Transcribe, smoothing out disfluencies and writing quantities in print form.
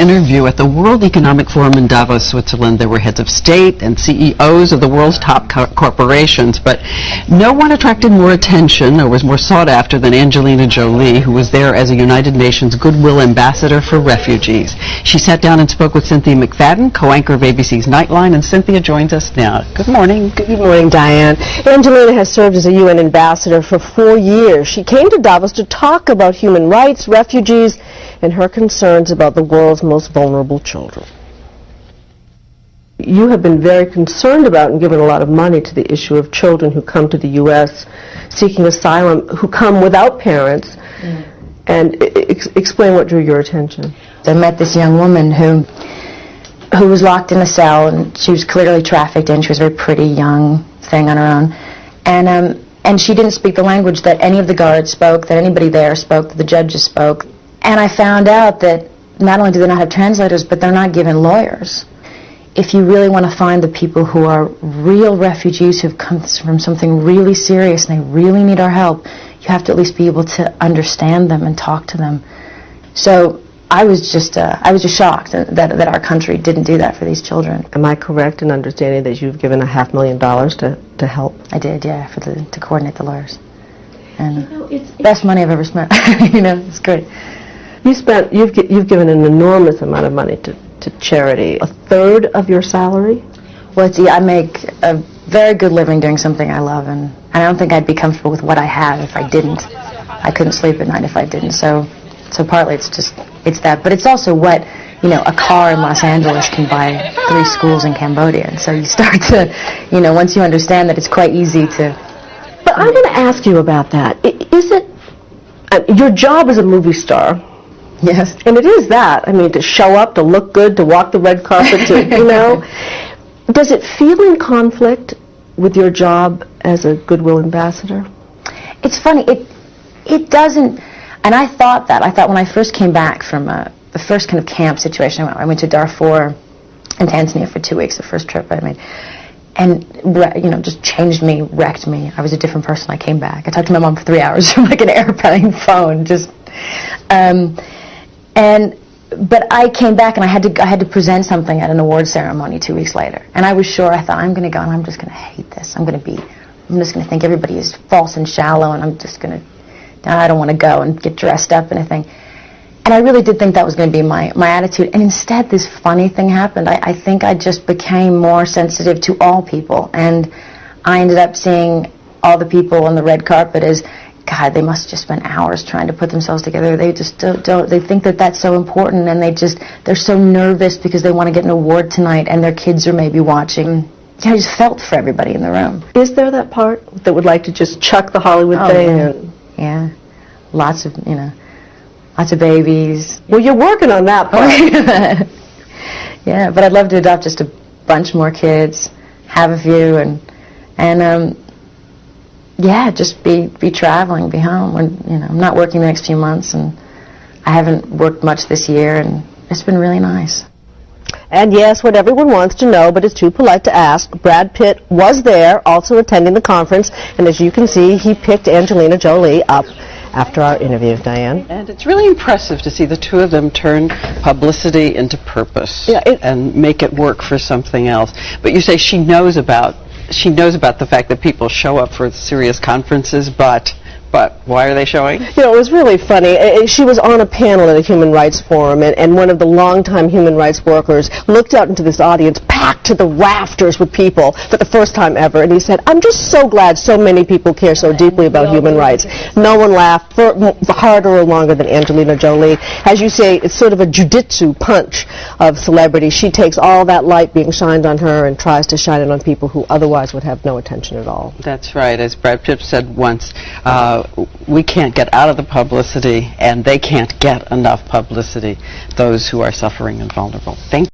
interview at the World Economic Forum in Davos, Switzerland. There were heads of state and CEOs of the world's top corporations, but no one attracted more attention or was more sought after than Angelina Jolie, who was there as a United Nations Goodwill Ambassador for Refugees. She sat down and spoke with Cynthia McFadden, co-anchor of ABC's Nightline, and Cynthia joins us now. Good morning. Good morning, Diane. Angelina has served as a UN ambassador for 4 years. She came to Davos to talk about human rights, refugees, and her concerns about the world's most vulnerable children. You have been very concerned about and given a lot of money to the issue of children who come to the U.S. seeking asylum, who come without parents. And explain what drew your attention. I met this young woman who was locked in a cell, and she was clearly trafficked in. She was a very pretty young thing on her own. And she didn't speak the language that any of the guards spoke, that anybody there spoke, that the judges spoke. And I found out that not only do they not have translators, but they're not given lawyers. If you really want to find the people who are real refugees who've come from something really serious and they really need our help, you have to at least be able to understand them and talk to them. So I was just shocked that our country didn't do that for these children. Am I correct in understanding that you've given $500,000 to help? I did, yeah, to coordinate the lawyers. And it's best money I've ever spent. It's great. You've given an enormous amount of money to charity. A third of your salary? Well, I make a very good living doing something I love, and I don't think I'd be comfortable with what I have if I didn't. I couldn't sleep at night if I didn't. So partly it's that, but it's also what a car in Los Angeles can buy 3 schools in Cambodia. And so you start to, once you understand that it's quite easy to. But I'm going to ask you about that. Is it your job as a movie star? Yes. And it is that. I mean, to show up, to look good, to walk the red carpet, Does it feel in conflict with your job as a Goodwill Ambassador? It's funny. It doesn't. And I thought when I first came back from the first kind of camp situation, I went to Darfur and Tanzania for 2 weeks, the first trip I made. And, just changed me, wrecked me. I was a different person. I came back. I talked to my mom for 3 hours from like an airplane phone, but I came back and I had to present something at an award ceremony 2 weeks later. And I was sure, I thought, I'm going to go and I'm just going to hate this. I'm just going to think everybody is false and shallow, and I don't want to go and get dressed up and anything. And I really did think that was going to be my attitude. And instead, this funny thing happened. I think I just became more sensitive to all people. And I ended up seeing all the people on the red carpet as, God, they must have just spent hours trying to put themselves together. They just don't. They think that that's so important, and they're so nervous because they want to get an award tonight, and their kids are maybe watching. I just felt for everybody in the room. Is there that part that would like to just chuck the Hollywood thing? Yeah, lots of babies. Well, you're working on that part. Yeah, but I'd love to adopt just a bunch more kids, have a few, and just be traveling, be home. I'm not working the next few months, and I haven't worked much this year, and it's been really nice. And yes, what everyone wants to know, but is too polite to ask, Brad Pitt was there, also attending the conference, and as you can see, he picked Angelina Jolie up after our interview, Diane. And it's really impressive to see the two of them turn publicity into purpose and make it work for something else. But you say she knows about the fact that people show up for serious conferences, but why are they showing? It was really funny. She was on a panel at a Human Rights Forum, and one of the longtime human rights workers looked out into this audience packed to the rafters with people for the first time ever, and he said, I'm just so glad so many people care so deeply about human rights. No one laughed harder or longer than Angelina Jolie. As you say, it's sort of a jujitsu punch of celebrity. She takes all that light being shined on her and tries to shine it on people who otherwise would have no attention at all. That's right. As Brad Pitt said once, we can't get out of the publicity, and they can't get enough publicity, those who are suffering and vulnerable. Thank you.